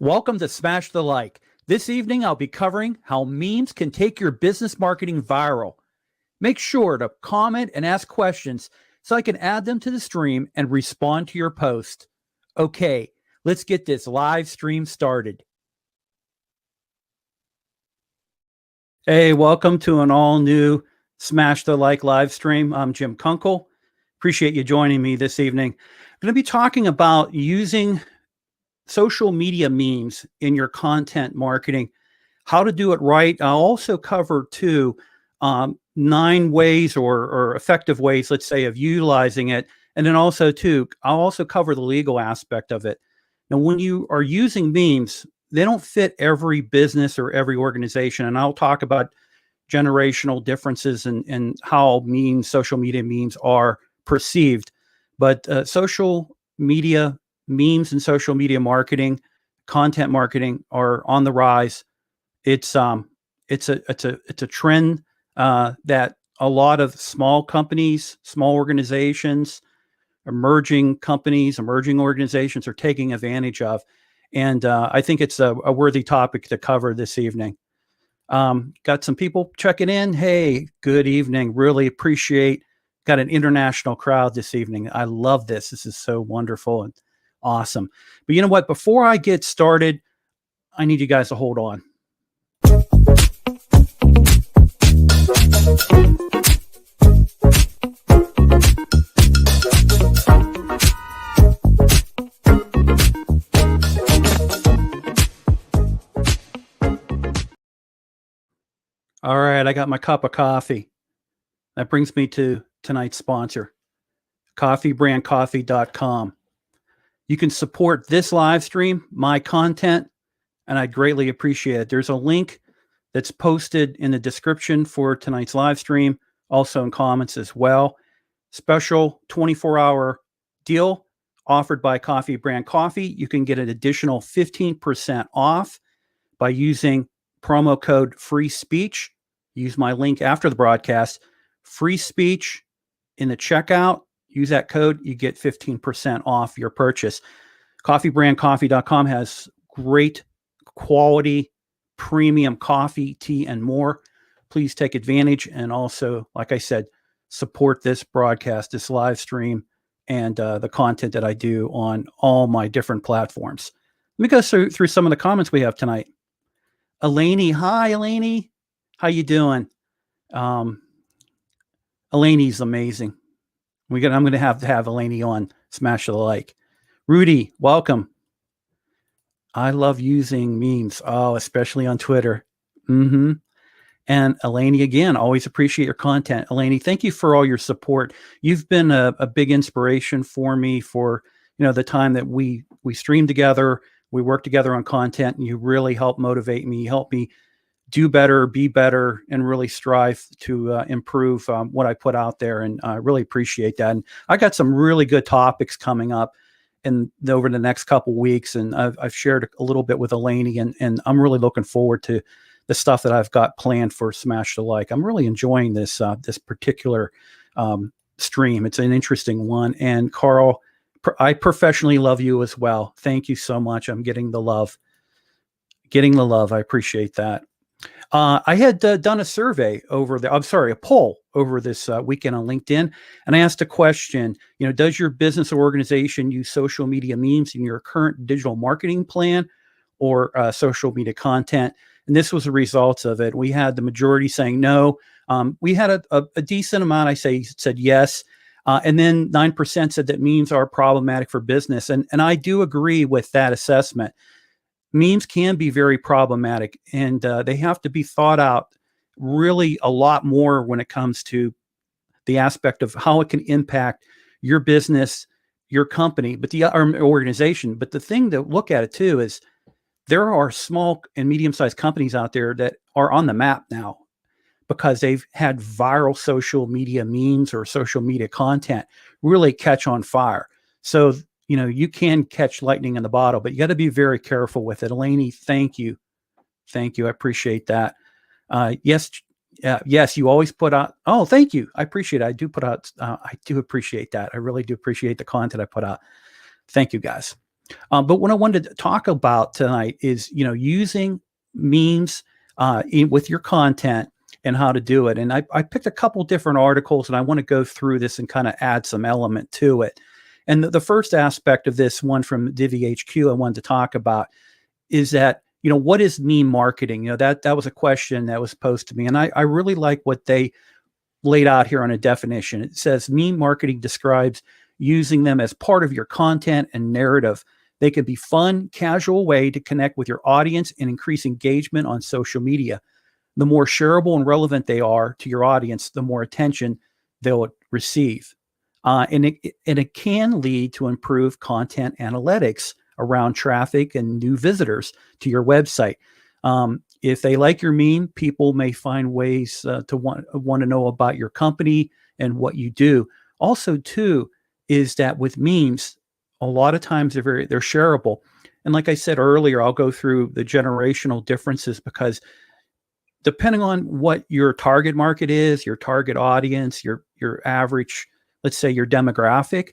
Welcome to Smash the Like. This evening, I'll be covering how memes can take your business marketing viral. Make sure to comment and ask questions so I can add them to the stream and respond to your post. Okay, let's get this live stream started. Hey, welcome to an all new Smash the Like live stream. I'm Jim Kunkel. Appreciate you joining me this evening. I'm going to be talking about using social media memes in your content marketing, how to do it right. I'll also cover 9 ways or effective ways, let's say, of utilizing it. And then also I'll also cover the legal aspect of it. Now, when you are using memes, they don't fit every business or every organization. And I'll talk about generational differences and how social media memes are perceived. But social media memes and social media marketing, content marketing are on the rise. It's a trend that a lot of small companies, small organizations, emerging companies, emerging organizations are taking advantage of. And I think it's a worthy topic to cover this evening. Got some people checking in. Hey, good evening. Really appreciate. Got an international crowd this evening. I love this. This is so wonderful and awesome. But you know what? Before I get started, I need you guys to hold on. All right, I got my cup of coffee. That brings me to tonight's sponsor, coffeebrandcoffee.com. You can support this live stream, my content, and I'd greatly appreciate it. There's a link that's posted in the description for tonight's live stream, also in comments as well. Special 24-hour deal offered by Coffee Brand Coffee. You can get an additional 15% off by using promo code Free Speech. Use my link after the broadcast. Free Speech in the checkout. Use that code. You get 15% off your purchase. Coffeebrandcoffee.com has great quality, premium coffee, tea, and more. Please take advantage. And also, like I said, support this broadcast, this live stream, and the content that I do on all my different platforms. Let me go through some of the comments we have tonight. Eleni, hi, Eleni. How you doing? Eleni's amazing. I'm going to have Eleni on Smash the Like. Rudy, welcome. I love using memes. Oh, especially on Twitter. And Eleni, again, always appreciate your content. Eleni, thank you for all your support. You've been a big inspiration for me for, the time that we stream together, we work together on content, and you really help motivate me, help me do better, be better, and really strive to improve what I put out there. And I really appreciate that. And I got some really good topics coming up over the next couple weeks. And I've shared a little bit with Eleni, and I'm really looking forward to the stuff that I've got planned for Smash the Like. I'm really enjoying this particular stream. It's an interesting one. And Carl, I professionally love you as well. Thank you so much. I'm getting the love. I appreciate that. I had done a poll over this weekend on LinkedIn, and I asked a question, does your business or organization use social media memes in your current digital marketing plan or social media content? And this was the results of it. We had the majority saying no. We had a decent amount, said yes. And then 9% said that memes are problematic for business. And I do agree with that assessment. Memes can be very problematic, and they have to be thought out really a lot more when it comes to the aspect of how it can impact your business, your company, but the organization. But the thing to look at it too is there are small and medium-sized companies out there that are on the map now because they've had viral social media memes or social media content really catch on fire. So you can catch lightning in the bottle, but you got to be very careful with it. Eleni, thank you. I appreciate that. Yes, you always put out. Oh, thank you. I appreciate it. I do put out. I do appreciate that. I really do appreciate the content I put out. Thank you, guys. But what I wanted to talk about tonight is, using memes with your content and how to do it. And I picked a couple different articles, and I want to go through this and kind of add some element to it. And the first aspect of this one from DiviHQ I wanted to talk about is that, what is meme marketing? That was a question that was posed to me. And I really like what they laid out here on a definition. It says meme marketing describes using them as part of your content and narrative. They can be fun, casual way to connect with your audience and increase engagement on social media. The more shareable and relevant they are to your audience, the more attention they'll receive. And it can lead to improved content analytics around traffic and new visitors to your website. If they like your meme, people may find ways to want to know about your company and what you do. Also, too, is that with memes, a lot of times they're shareable. And like I said earlier, I'll go through the generational differences because depending on what your target market is, your target audience, your average, let's say your demographic,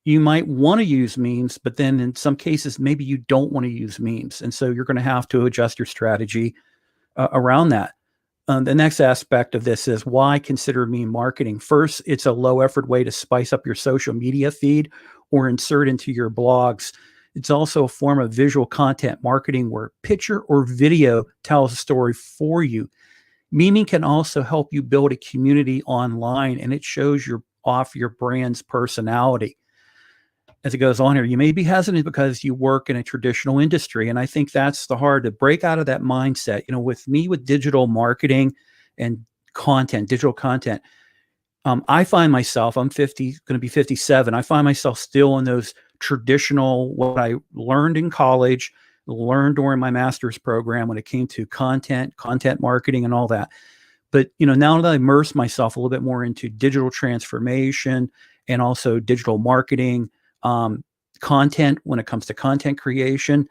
you might want to use memes, but then in some cases, maybe you don't want to use memes. And so you're going to have to adjust your strategy around that. The next aspect of this is why consider meme marketing. First, it's a low effort way to spice up your social media feed or insert into your blogs. It's also a form of visual content marketing where picture or video tells a story for you. Memeing can also help you build a community online, and it shows off your brand's personality. As it goes on here, you may be hesitant because you work in a traditional industry. And I think that's the hard to break out of that mindset. With me, with digital marketing and digital content, I find myself, I'm going to be 57. I find myself still in those traditional, what I learned in college, learned during my master's program when it came to content marketing and all that. But, now that I immerse myself a little bit more into digital transformation and also digital marketing, content, when it comes to content creation,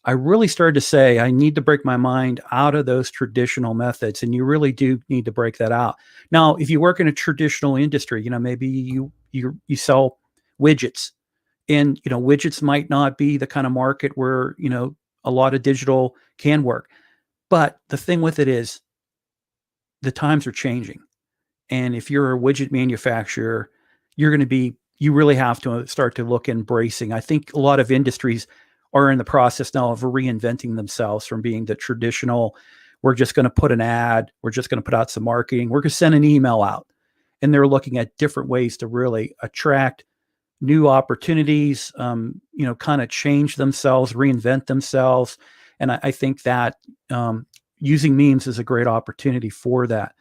I really started to say, I need to break my mind out of those traditional methods. And you really do need to break that out. Now, if you work in a traditional industry, maybe you sell widgets, and, widgets might not be the kind of market where, a lot of digital can work. But the thing with it is the times are changing. And if you're a widget manufacturer, you really have to start to look embracing. I think a lot of industries are in the process now of reinventing themselves from being the traditional, we're just going to put an ad, we're just going to put out some marketing, we're going to send an email out. And they're looking at different ways to really attract new opportunities, kind of change themselves, reinvent themselves. And I think that using memes is a great opportunity for that.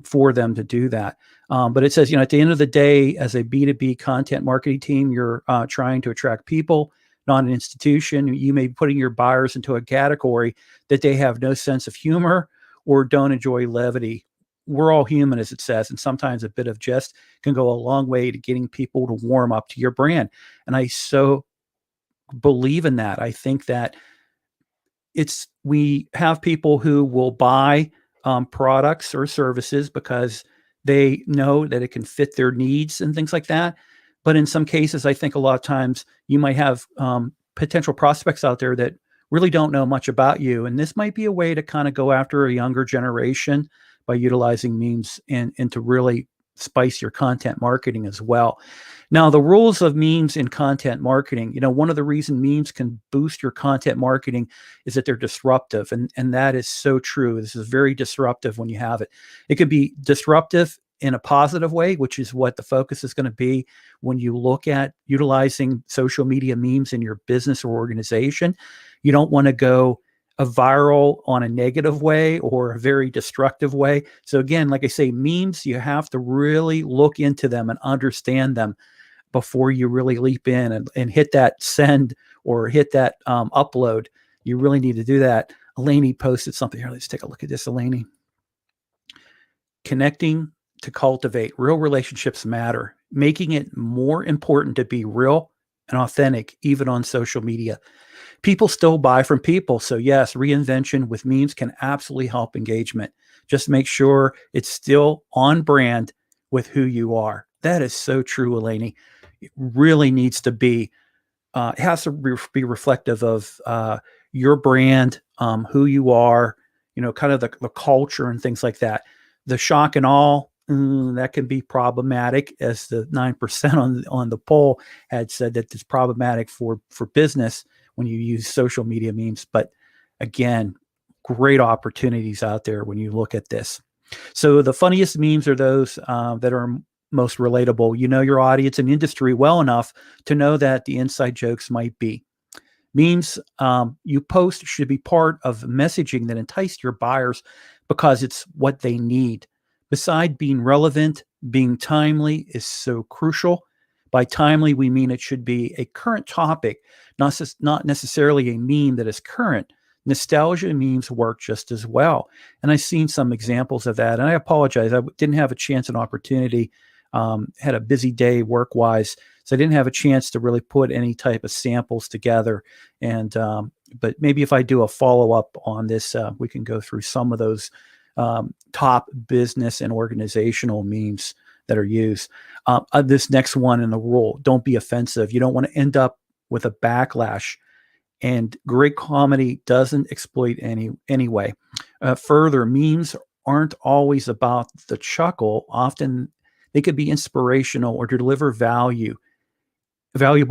For them to do that. But it says, at the end of the day, as a B2B content marketing team, you're trying to attract people, not an institution. You may be putting your buyers into a category that they have no sense of humor or don't enjoy levity. We're all human, as it says, and sometimes a bit of jest can go a long way to getting people to warm up to your brand. And I so believe in that. I think that we have people who will buy products or services because they know that it can fit their needs and things like that. But in some cases, I think a lot of times you might have potential prospects out there that really don't know much about you. And this might be a way to kind of go after a younger generation by utilizing memes and to really spice your content marketing as well. Now, the rules of memes in content marketing, one of the reasons memes can boost your content marketing is that they're disruptive. And that is so true. This is very disruptive when you have it. It can be disruptive in a positive way, which is what the focus is going to be when you look at utilizing social media memes in your business or organization. You don't want to go a viral on a negative way or a very destructive way. So again, like I say, memes, you have to really look into them and understand them before you really leap in and hit that send or hit that upload. You really need to do that. Eleni posted something here. Let's take a look at this, Eleni. Connecting to cultivate. Real relationships matter. Making it more important to be real and authentic, even on social media. People still buy from people. So yes, reinvention with memes can absolutely help engagement. Just make sure it's still on brand with who you are. That is so true, Eleni. It really needs to be it has to be reflective of your brand, who you are, kind of the culture and things like that. The shock and awe, that can be problematic, as the 9% on the poll had said that it's problematic for business when you use social media memes. But again, great opportunities out there when you look at this. So the funniest memes are those that are most relatable. You know your audience and industry well enough to know that the inside jokes might be. Memes you post should be part of messaging that entice your buyers because it's what they need. Beside being relevant, being timely is so crucial. By timely, we mean it should be a current topic, not necessarily a meme that is current. Nostalgia memes work just as well. And I've seen some examples of that. And I apologize, I didn't have a chance and opportunity, had a busy day work-wise, so I didn't have a chance to really put any type of samples together. And but maybe if I do a follow-up on this, we can go through some of those top business and organizational memes that are used. This next one in the rule: don't be offensive. You don't want to end up with a backlash. And great comedy doesn't exploit anyway. Further, memes aren't always about the chuckle. Often they could be inspirational or deliver valuable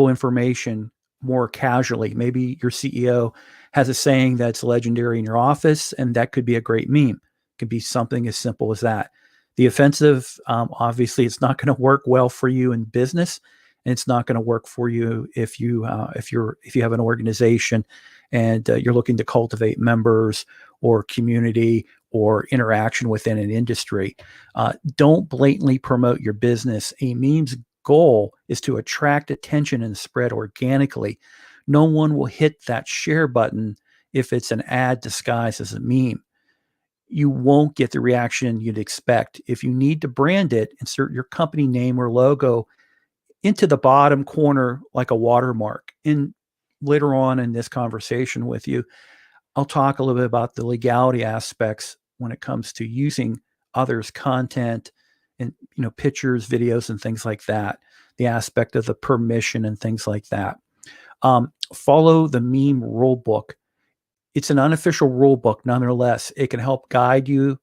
information more casually. Maybe your CEO has a saying that's legendary in your office, and that could be a great meme. It could be something as simple as that. The offensive, obviously, it's not going to work well for you in business, and it's not going to work for you if you have an organization and you're looking to cultivate members or community or interaction within an industry. Don't blatantly promote your business. A meme's goal is to attract attention and spread organically. No one will hit that share button if it's an ad disguised as a meme. You won't get the reaction you'd expect. If you need to brand it, insert your company name or logo into the bottom corner like a watermark. And later on in this conversation with you, I'll talk a little bit about the legality aspects when it comes to using others' content and pictures, videos, and things like that. The aspect of the permission and things like that. Follow the meme rule book. It's an unofficial rule book, nonetheless. It can help guide you.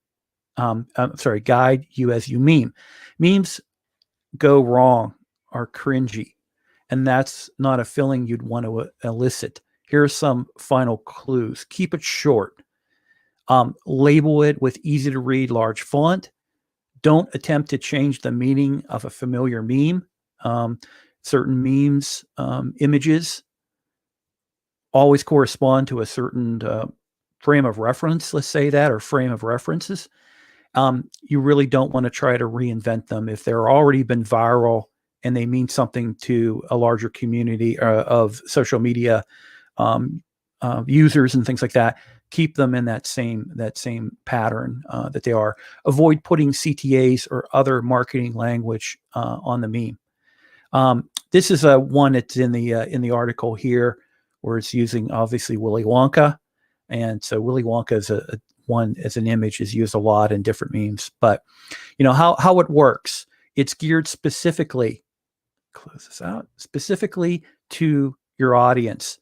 Guide you as you meme. Memes go wrong, are cringy, and that's not a feeling you'd want to elicit. Here are some final clues. Keep it short. Label it with easy to read large font. Don't attempt to change the meaning of a familiar meme. Certain memes, images always correspond to a certain frame of reference, let's say that, or frame of references. You really don't want to try to reinvent them. If they're already been viral and they mean something to a larger community of social media users and things like that, keep them in that same pattern that they are. Avoid putting CTAs or other marketing language on the meme. This is one that's in the article here, where it's using obviously Willy Wonka, and so Willy Wonka is one as an image is used a lot in different memes. But how it works, it's geared specifically, close this out, specifically to your audience.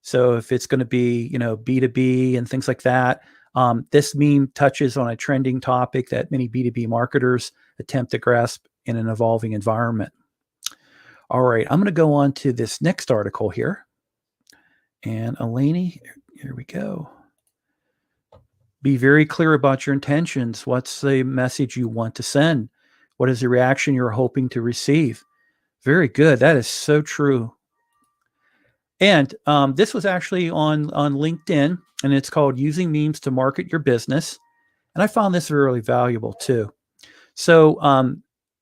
So if it's going to be B2B and things like that, this meme touches on a trending topic that many B2B marketers attempt to grasp in an evolving environment. All right, I'm going to go on to this next article here. And Eleni, here we go. Be very clear about your intentions. What's the message you want to send? What is the reaction you're hoping to receive? Very good. That is so true. And this was actually on LinkedIn, and it's called Using Memes to Market Your Business. And I found this really valuable too. So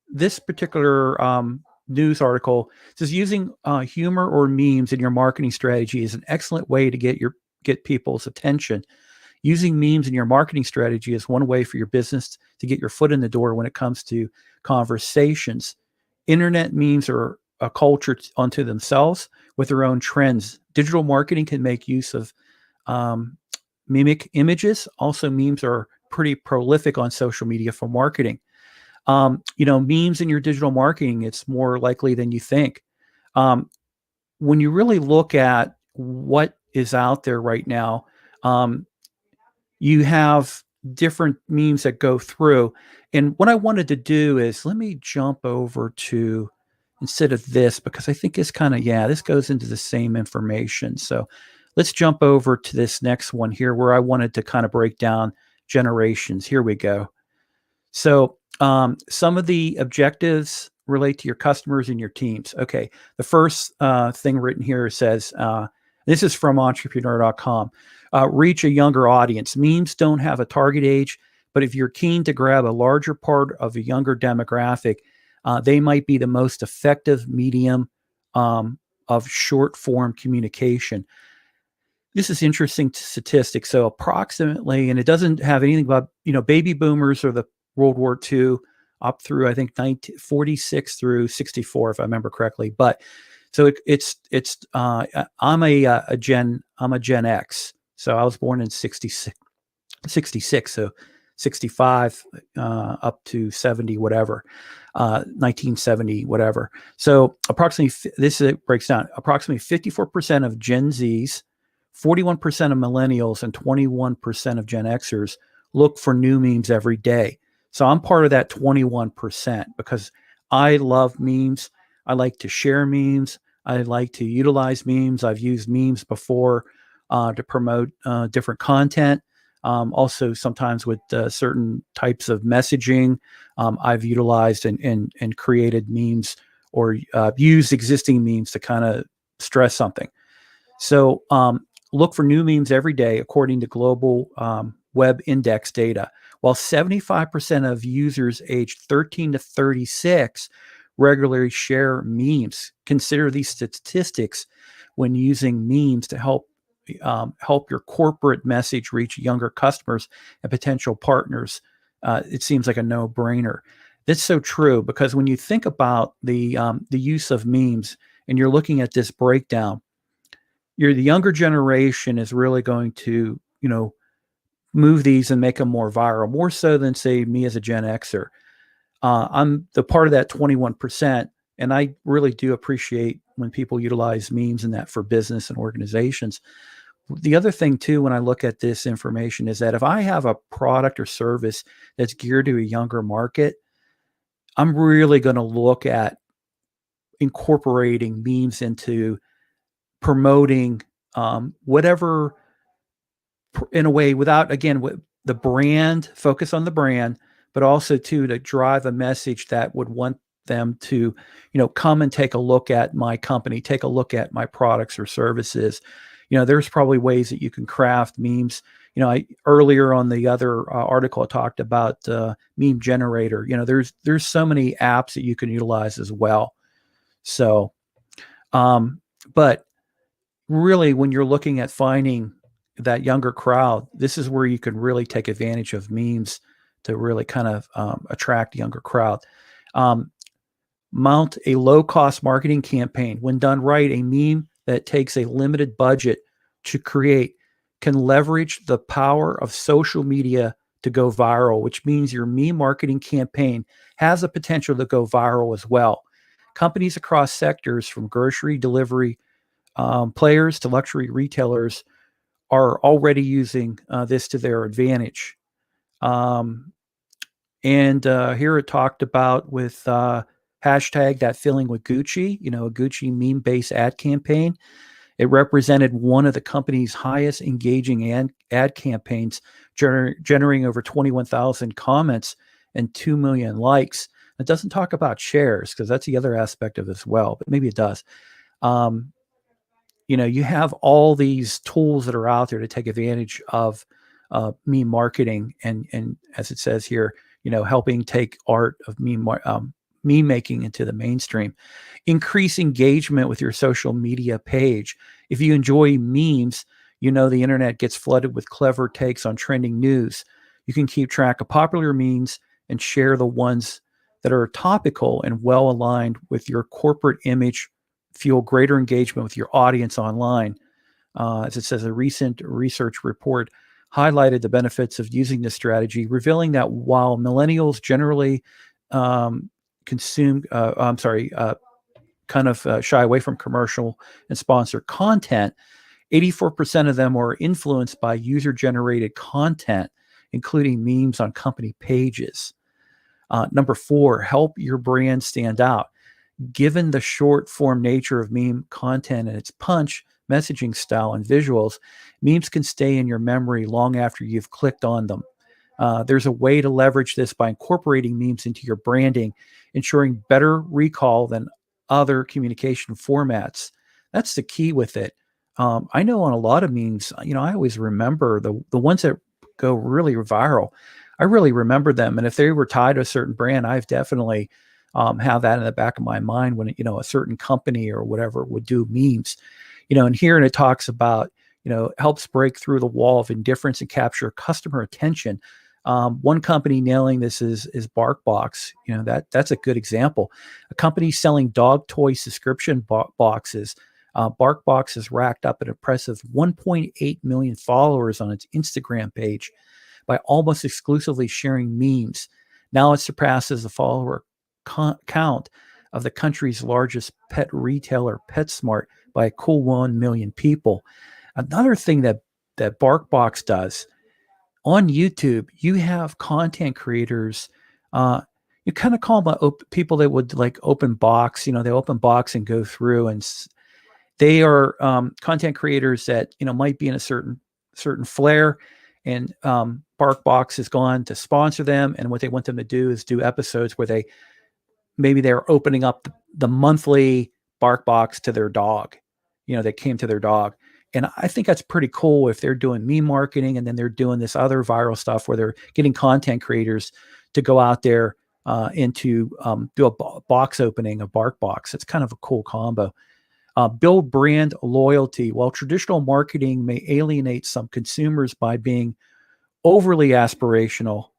this particular news article says using humor or memes in your marketing strategy is an excellent way to get people's attention. Using memes in your marketing strategy is one way for your business to get your foot in the door when it comes to conversations. Internet memes are a culture unto themselves with their own trends. Digital marketing can make use of mimic images. Also, memes are pretty prolific on social media for marketing. Memes in your digital marketing, it's more likely than you think. when you really look at what is out there right now, you have different memes that go through. And what I wanted to do is, let me jump over to, instead of this, because I think it's kind of, yeah, this goes into the same information. So let's jump over to this next one here where I wanted to kind of break down generations. Here we go. So some of the objectives relate to your customers and your teams. Okay. The first thing written here says, this is from entrepreneur.com. Reach a younger audience. Memes don't have a target age, but if you're keen to grab a larger part of a younger demographic, they might be the most effective medium of short form communication. This is interesting statistics. So approximately, and it doesn't have anything about, baby boomers or the World War II up through, I think, 1946 through 64, if I remember correctly. But so I'm a Gen X. So I was born in 66, so 65 up to 70, whatever, 1970, whatever. So approximately, breaks down, approximately 54% of Gen Zs, 41% of millennials, and 21% of Gen Xers look for new memes every day. So I'm part of that 21% because I love memes. I like to share memes. I like to utilize memes. I've used memes before to promote different content. Also, sometimes with certain types of messaging, I've utilized and created memes or used existing memes to kind of stress something. So look for new memes every day, according to Global Web Index data. While 75% of users aged 13 to 36 regularly share memes, consider these statistics when using memes to help your corporate message reach younger customers and potential partners. It seems like a no-brainer. That's so true, because when you think about the use of memes and you're looking at this breakdown, the younger generation is really going to, move these and make them more viral, more so than, say, me as a Gen Xer. I'm the part of that 21%, and I really do appreciate when people utilize memes and that for business and organizations. The other thing, too, when I look at this information is that if I have a product or service that's geared to a younger market, I'm really going to look at incorporating memes into promoting whatever, in a way, without, again, the brand, focus on the brand, but also too to drive a message that would want them to, come and take a look at my company, take a look at my products or services. There's probably ways that you can craft memes. Earlier on the other article, I talked about meme generator. There's so many apps that you can utilize as well. So, but really, when you're looking at finding that younger crowd, this is where you can really take advantage of memes to really kind of attract a younger crowd. Mount a low-cost marketing campaign. When done right, a meme that takes a limited budget to create can leverage the power of social media to go viral, which means your meme marketing campaign has the potential to go viral as well. Companies across sectors, from grocery delivery players to luxury retailers, are already using this to their advantage. And here it talked about with hashtag that feeling with Gucci, a Gucci meme-based ad campaign. It represented one of the company's highest engaging ad campaigns, generating over 21,000 comments and 2 million likes. It doesn't talk about shares, because that's the other aspect of it as well, but maybe it does. You have all these tools that are out there to take advantage of meme marketing, and as it says here, helping take art of meme making into the mainstream. Increase engagement with your social media page. If you enjoy memes, the internet gets flooded with clever takes on trending news. You can keep track of popular memes and share the ones that are topical and well aligned with your corporate image. Fuel greater engagement with your audience online. As it says, a recent research report highlighted the benefits of using this strategy, revealing that while millennials generally consume kind of shy away from commercial and sponsored content, 84% of them are influenced by user-generated content, including memes on company pages. Number 4, help your brand stand out. Given the short-form nature of meme content and its punch, messaging style, and visuals, memes can stay in your memory long after you've clicked on them. There's a way to leverage this by incorporating memes into your branding, ensuring better recall than other communication formats. That's the key with it. I know on a lot of memes, I always remember the ones that go really viral. I really remember them, and if they were tied to a certain brand, I've definitely have that in the back of my mind when a certain company or whatever would do memes. And here it talks about helps break through the wall of indifference and capture customer attention. One company nailing this is BarkBox. That's a good example. A company selling dog toy subscription boxes. BarkBox has racked up an impressive 1.8 million followers on its Instagram page by almost exclusively sharing memes. Now it surpasses the follower count of the country's largest pet retailer, PetSmart, by a cool 1 million people. Another thing that BarkBox does, on YouTube, you have content creators. You kind of call them people that would like open box. They open box and go through, and they are content creators that might be in a certain flair, and BarkBox has gone to sponsor them. And what they want them to do is do episodes where they're opening up the monthly BarkBox to their dog. They came to their dog. And I think that's pretty cool if they're doing meme marketing and then they're doing this other viral stuff where they're getting content creators to go out there and to do a box opening of BarkBox. It's kind of a cool combo. Build brand loyalty. While traditional marketing may alienate some consumers by being overly aspirational,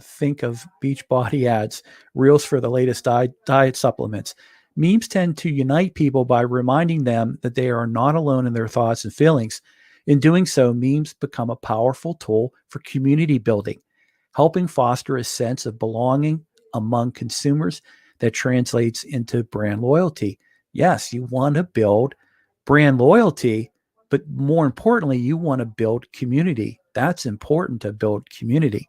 think of Beachbody ads, reels for the latest diet supplements. Memes tend to unite people by reminding them that they are not alone in their thoughts and feelings. In doing so, memes become a powerful tool for community building, helping foster a sense of belonging among consumers that translates into brand loyalty. Yes, you want to build brand loyalty, but more importantly, you want to build community. That's important, to build community.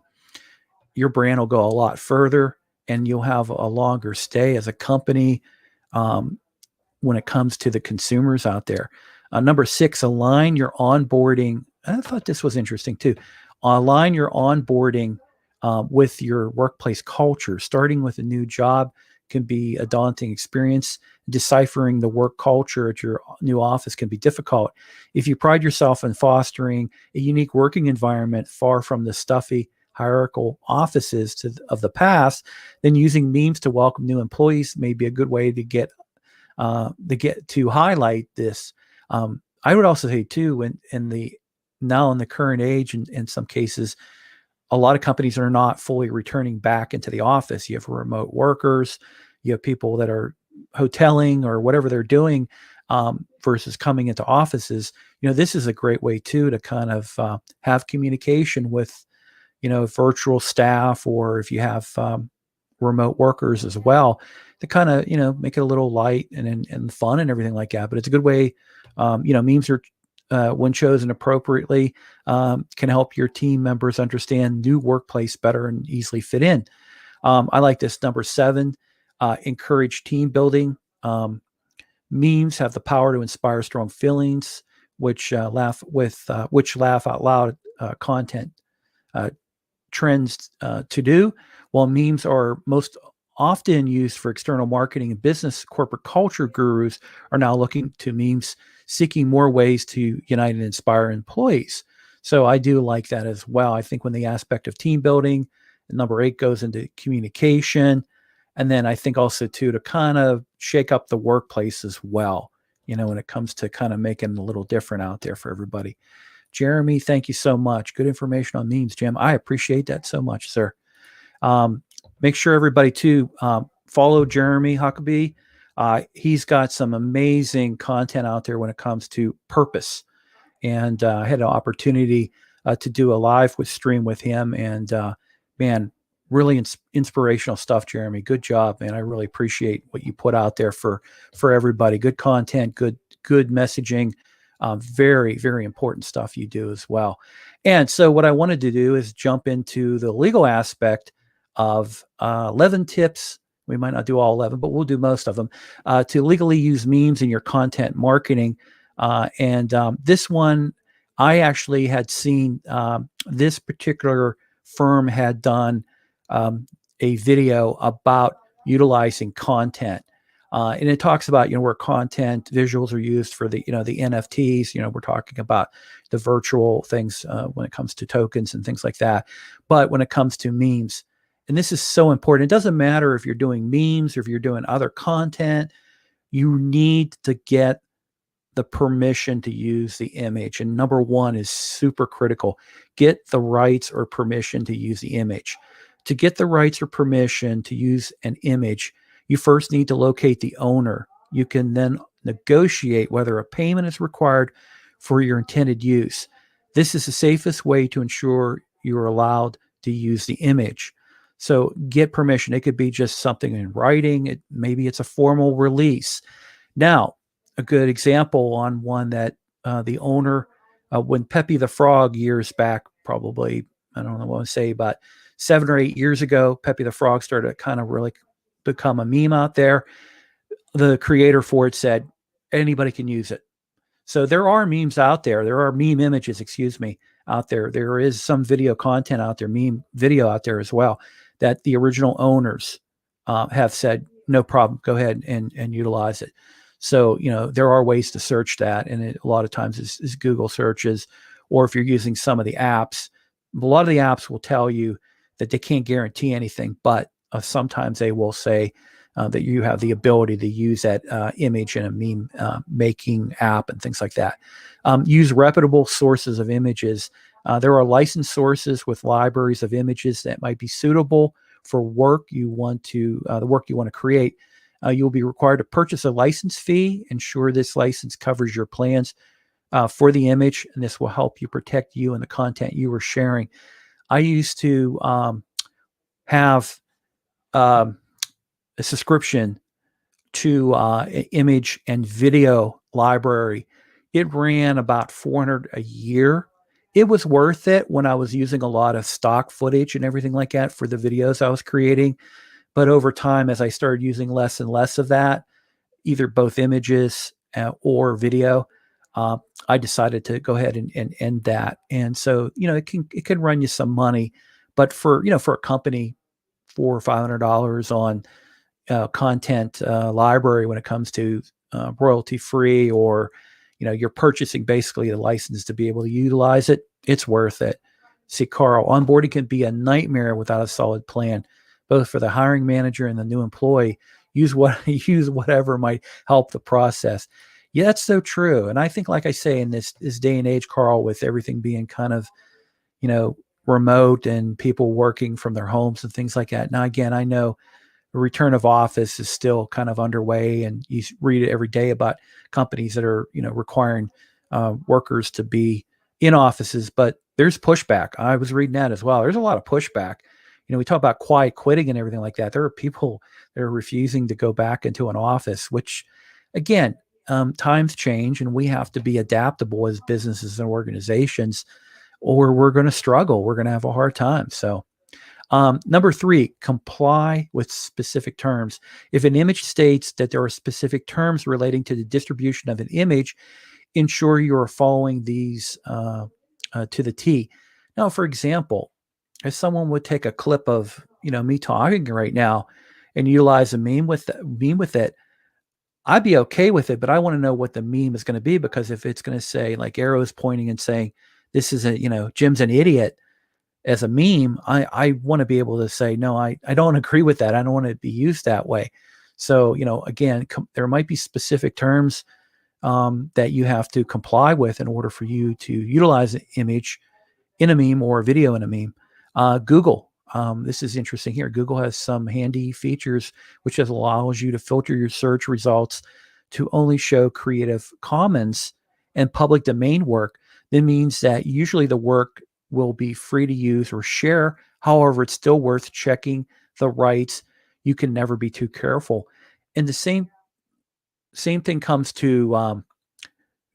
Your brand will go a lot further and you'll have a longer stay as a company when it comes to the consumers out there. Number 6, align your onboarding. I thought this was interesting too. Align your onboarding with your workplace culture. Starting with a new job can be a daunting experience. Deciphering the work culture at your new office can be difficult. If you pride yourself in fostering a unique working environment far from the stuffy hierarchical offices of the past, then using memes to welcome new employees may be a good way to get to highlight this. I would also say too, in the current age, and in some cases, a lot of companies are not fully returning back into the office. You have remote workers, you have people that are hoteling or whatever they're doing versus coming into offices. This is a great way too to kind of have communication with virtual staff, or if you have remote workers as well, to kind of make it a little light and fun and everything like that. But it's a good way. Memes are when chosen appropriately can help your team members understand new workplace better and easily fit in. I like this. Number 7, encourage team building. Memes have the power to inspire strong feelings, which laugh out loud content trends to do. While memes are most often used for external marketing and business, corporate culture gurus are now looking to memes, seeking more ways to unite and inspire employees. So I do like that as well. I think when the aspect of team building, number 8 goes into communication. And then I think also too, to kind of shake up the workplace as well, when it comes to kind of making it a little different out there for everybody. Jeremy, thank you so much. Good information on memes, Jim. I appreciate that so much, sir. Make sure everybody too follow Jeremy Huckabee. He's got some amazing content out there when it comes to purpose. And I had an opportunity to do a live stream with him, and man, really inspirational stuff, Jeremy. Good job, man. I really appreciate what you put out there for everybody. Good content, good messaging. Very, very important stuff you do as well. And so what I wanted to do is jump into the legal aspect of 11 tips. We might not do all 11, but we'll do most of them to legally use memes in your content marketing. And this one, I actually had seen this particular firm had done a video about utilizing content. And it talks about, where content visuals are used for the, the NFTs, we're talking about the virtual things when it comes to tokens and things like that. But when it comes to memes, and this is so important, it doesn't matter if you're doing memes or if you're doing other content, you need to get the permission to use the image. And number one is super critical. Get the rights or permission to use the image. To get the rights or permission to use an image, you first need to locate the owner. You can then negotiate whether a payment is required for your intended use. This is the safest way to ensure you're allowed to use the image. So get permission. It could be just something in writing. Maybe it's a formal release. Now, a good example on one that the owner, when Pepe the Frog years back, probably, I don't know what to say, about 7 or 8 years ago, Pepe the Frog started to kind of really become a meme out there. The creator for it said, anybody can use it. So there are memes out there. There are meme images, out there. There is some video content out there, meme video out there as well, that the original owners have said, no problem, go ahead and utilize it. So, there are ways to search that. And a lot of times is Google searches, or if you're using some of the apps, a lot of the apps will tell you that they can't guarantee anything, but sometimes they will say that you have the ability to use that image in a meme making app and things like that. Use reputable sources of images. There are licensed sources with libraries of images that might be suitable for work you want to, the work you want to create. You'll be required to purchase a license fee. Ensure this license covers your plans for the image, and this will help you protect you and the content you are sharing. I used to have a subscription to an image and video library. It ran about $400 a year. It was worth it when I was using a lot of stock footage and everything like that for the videos I was creating. But over time, as I started using less and less of that, either both images or video, I decided to go ahead and end that. And so, it can run you some money, but for a company, $400 or $500 on content library when it comes to royalty free, or you're purchasing basically the license to be able to utilize it, it's worth it. See, Carl, onboarding can be a nightmare without a solid plan, both for the hiring manager and the new employee. Use whatever might help the process. Yeah, that's so true. And I think, like I say, in this day and age, Carl, with everything being kind of, remote and people working from their homes and things like that. Now, again, I know the return of office is still kind of underway, and you read it every day about companies that are, requiring workers to be in offices, but there's pushback. I was reading that as well. There's a lot of pushback. We talk about quiet quitting and everything like that. There are people that are refusing to go back into an office, which, again, times change, and we have to be adaptable as businesses and organizations, or we're going to struggle. We're going to have a hard time. So, number 3, comply with specific terms. If an image states that there are specific terms relating to the distribution of an image, ensure you are following these to the T. Now, for example, if someone would take a clip of me talking right now and utilize a meme with it, I'd be okay with it, but I want to know what the meme is going to be, because if it's going to say like arrows pointing and saying this is Jim's an idiot as a meme, I want to be able to say, no, I don't agree with that. I don't want it to be used that way. So, again, there might be specific terms that you have to comply with in order for you to utilize an image in a meme or a video in a meme. Google, this is interesting here. Google has some handy features which allows you to filter your search results to only show Creative Commons and public domain work. That means that usually the work will be free to use or share. However, it's still worth checking the rights. You can never be too careful. And the same thing comes to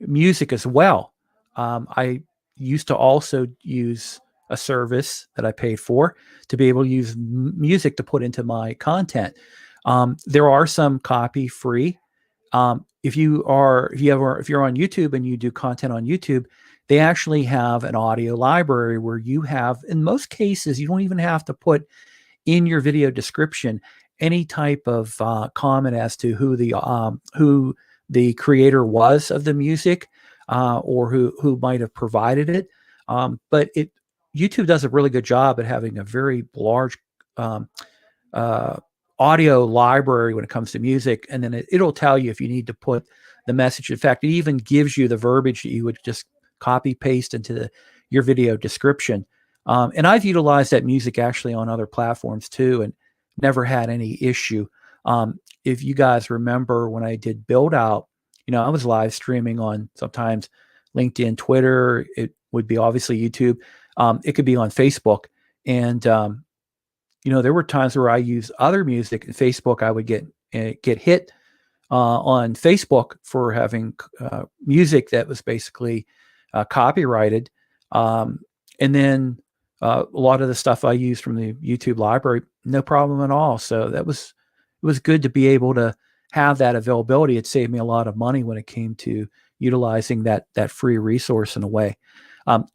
music as well. I used to also use a service that I paid for to be able to use music to put into my content. There are some copy free. If you're on YouTube and you do content on YouTube, they actually have an audio library where you have, in most cases, you don't even have to put in your video description any type of comment as to who the creator was of the music, or who might have provided it. But YouTube does a really good job at having a very large audio library when it comes to music, and then it'll tell you if you need to put the message. In fact, it even gives you the verbiage that you would just copy paste into your video description. And I've utilized that music actually on other platforms too, and never had any issue. If you guys remember when I did Build Out, I was live streaming on sometimes LinkedIn, Twitter. It would be obviously YouTube. It could be on Facebook. And, there were times where I used other music in Facebook. I would get hit on Facebook for having music that was basically copyrighted. And then a lot of the stuff I used from the YouTube library, no problem at all. So it was good to be able to have that availability. It saved me a lot of money when it came to utilizing that free resource in a way.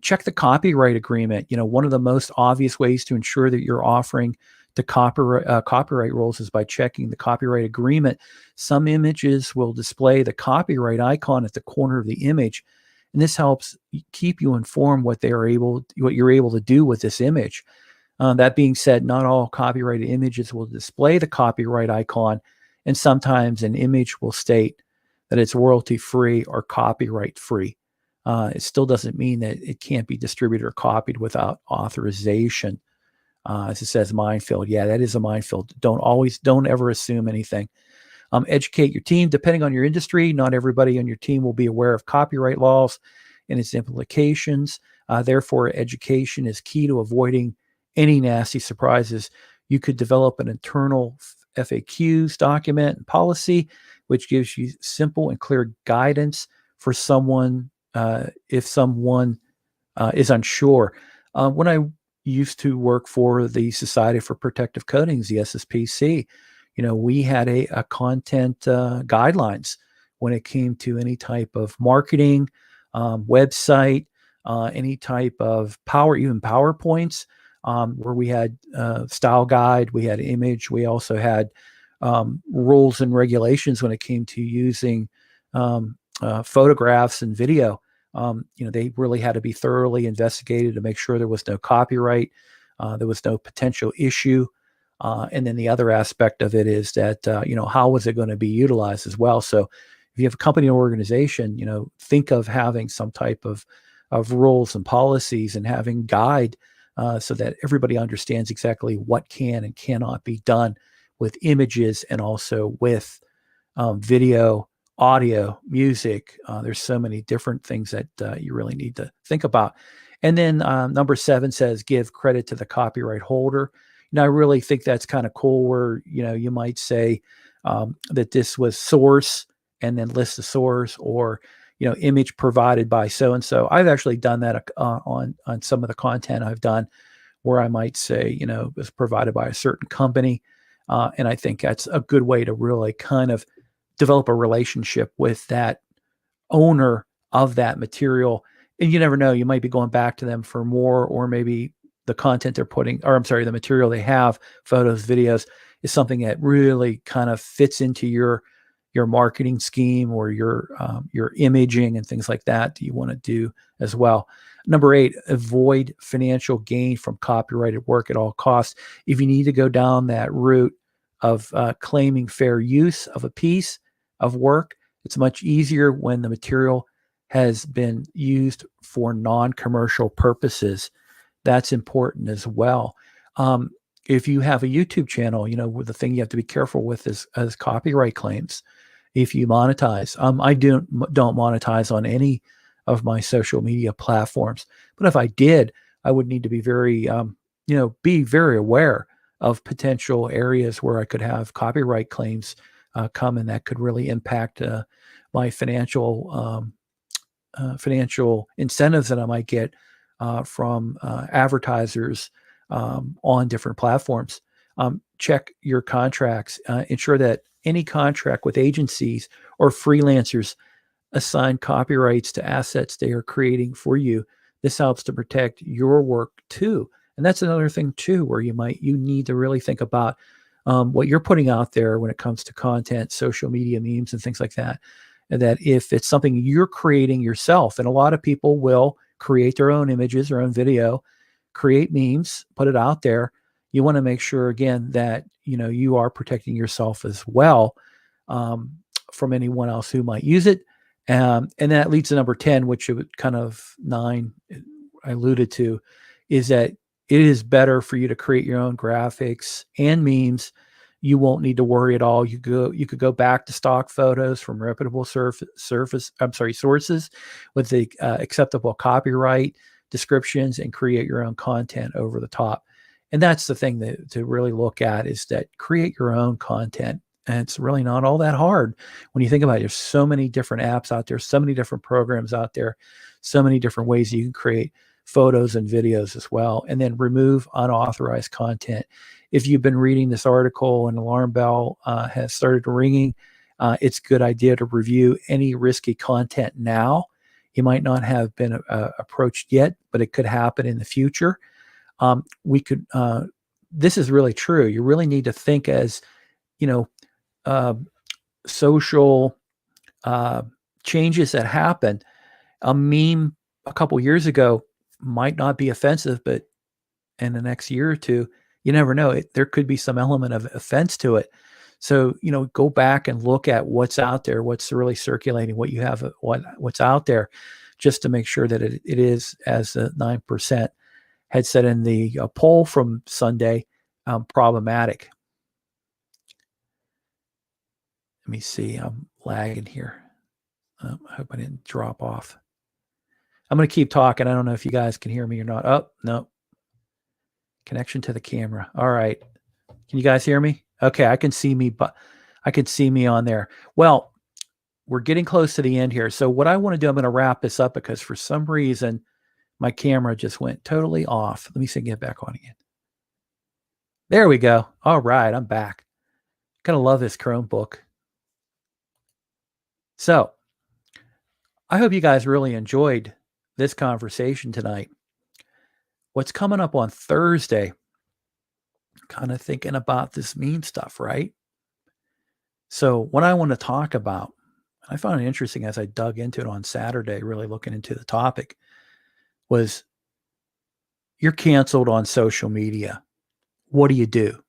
Check the copyright agreement. One of the most obvious ways to ensure that you're offering to copyright rules is by checking the copyright agreement. Some images will display the copyright icon at the corner of the image, and this helps keep you informed what you're able to do with this image. That being said, not all copyrighted images will display the copyright icon, and sometimes an image will state that it's royalty-free or copyright-free. It still doesn't mean that it can't be distributed or copied without authorization. As it says, minefield. Yeah, that is a minefield. Don't ever assume anything. Educate your team. Depending on your industry, not everybody on your team will be aware of copyright laws and its implications. Therefore, education is key to avoiding any nasty surprises. You could develop an internal FAQs document and policy, which gives you simple and clear guidance for someone if someone is unsure. When I used to work for the Society for Protective Coatings, the SSPC, we had a content guidelines when it came to any type of marketing, website, any type of even PowerPoints, where we had style guide, we had image, we also had rules and regulations when it came to using photographs and video. They really had to be thoroughly investigated to make sure there was no copyright, there was no potential issue. And then the other aspect of it is that, how was it going to be utilized as well? So if you have a company or organization, think of having some type of rules and policies and having guide so that everybody understands exactly what can and cannot be done with images and also with video, audio, music. There's so many different things that you really need to think about. And then number 7 says, give credit to the copyright holder. I really think that's kind of cool where, you might say that this was source and then list the source, or, image provided by so-and-so. I've actually done that on some of the content I've done where I might say, it was provided by a certain company. And I think that's a good way to really kind of develop a relationship with that owner of that material. And you never know, you might be going back to them for more, or maybe the content they're the material they have, photos, videos, is something that really kind of fits into your marketing scheme or your imaging and things like that you want to do as well. Number 8, avoid financial gain from copyrighted work at all costs. If you need to go down that route of claiming fair use of a piece of work, it's much easier when the material has been used for non-commercial purposes. That's important as well. If you have a YouTube channel, the thing you have to be careful with is copyright claims. If you monetize, I don't monetize on any of my social media platforms, but if I did, I would need to be very be very aware of potential areas where I could have copyright claims come, and that could really impact my financial incentives that I might get from advertisers on different platforms. Check your contracts. Ensure that any contract with agencies or freelancers assign copyrights to assets they are creating for you. This helps to protect your work too. And that's another thing too, where you need to really think about what you're putting out there when it comes to content, social media memes, and things like that. And that if it's something you're creating yourself, and a lot of people will create their own images, their own video, create memes, put it out there. You want to make sure, again, that you are protecting yourself as well from anyone else who might use it. And that leads to number 10, which kind of 9 I alluded to, is that it is better for you to create your own graphics and memes. You won't need to worry at all. You could go back to stock photos from reputable sources with the acceptable copyright descriptions and create your own content over the top. And that's the thing to really look at, is that create your own content. And it's really not all that hard when you think about it. There's so many different apps out there, so many different programs out there, so many different ways you can create photos and videos as well. And then remove unauthorized content. If you've been reading this article and alarm bell has started ringing, it's a good idea to review any risky content now. You might not have been approached yet, but it could happen in the future. This is really true. You really need to think as, social changes that happen. A meme a couple years ago might not be offensive, but in the next year or two, you never know. There could be some element of offense to it. So, go back and look at what's out there, what's really circulating, what you have, what's out there, just to make sure that it is, as 9% had said in the poll from Sunday, problematic. Let me see. I'm lagging here. I hope I didn't drop off. I'm going to keep talking. I don't know if you guys can hear me or not. Oh, no. Connection to the camera. All right. Can you guys hear me? Okay, I can see me, but I can see me on there. Well, we're getting close to the end here. So what I want to do, I'm going to wrap this up because for some reason my camera just went totally off. Let me see, get back on again. There we go. All right, I'm back. Kind of love this Chromebook. So I hope you guys really enjoyed this conversation tonight. What's coming up on Thursday? Kind of thinking about this meme stuff, right? So what I want to talk about, I found it interesting as I dug into it on Saturday, really looking into the topic, was you're canceled on social media. What do you do?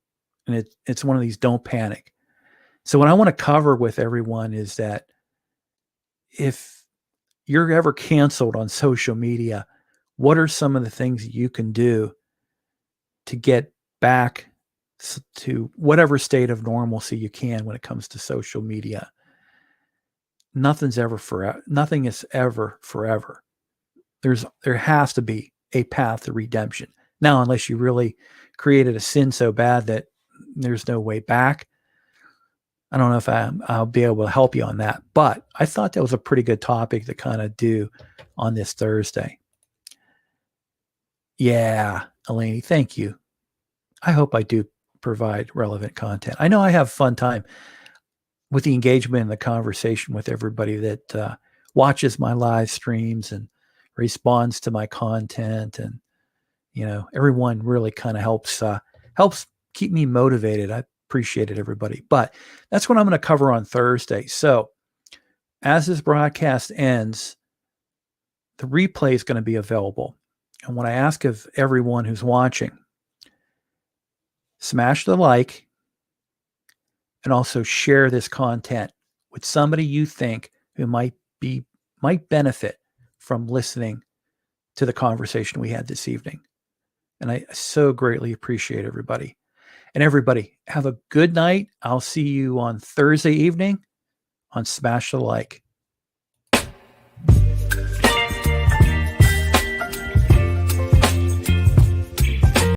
And it's one of these don't panic. So what I want to cover with everyone is that if you're ever canceled on social media, what are some of the things you can do to get back to whatever state of normalcy you can when it comes to social media? Nothing is ever forever. There has to be a path to redemption. Now, unless you really created a sin so bad that there's no way back. I don't know if I'll be able to help you on that, but I thought that was a pretty good topic to kind of do on this Thursday. Yeah, Eleni, thank you. I hope I do provide relevant content. I know I have a fun time with the engagement and the conversation with everybody that watches my live streams and responds to my content. And, everyone really kind of helps keep me motivated. I appreciate it, everybody. But that's what I'm going to cover on Thursday. So as this broadcast ends, the replay is going to be available. And what I ask of everyone who's watching, smash the like and also share this content with somebody you think who might benefit from listening to the conversation we had this evening. And I so greatly appreciate everybody. And everybody, have a good night. I'll see you on Thursday evening on Smash the Like.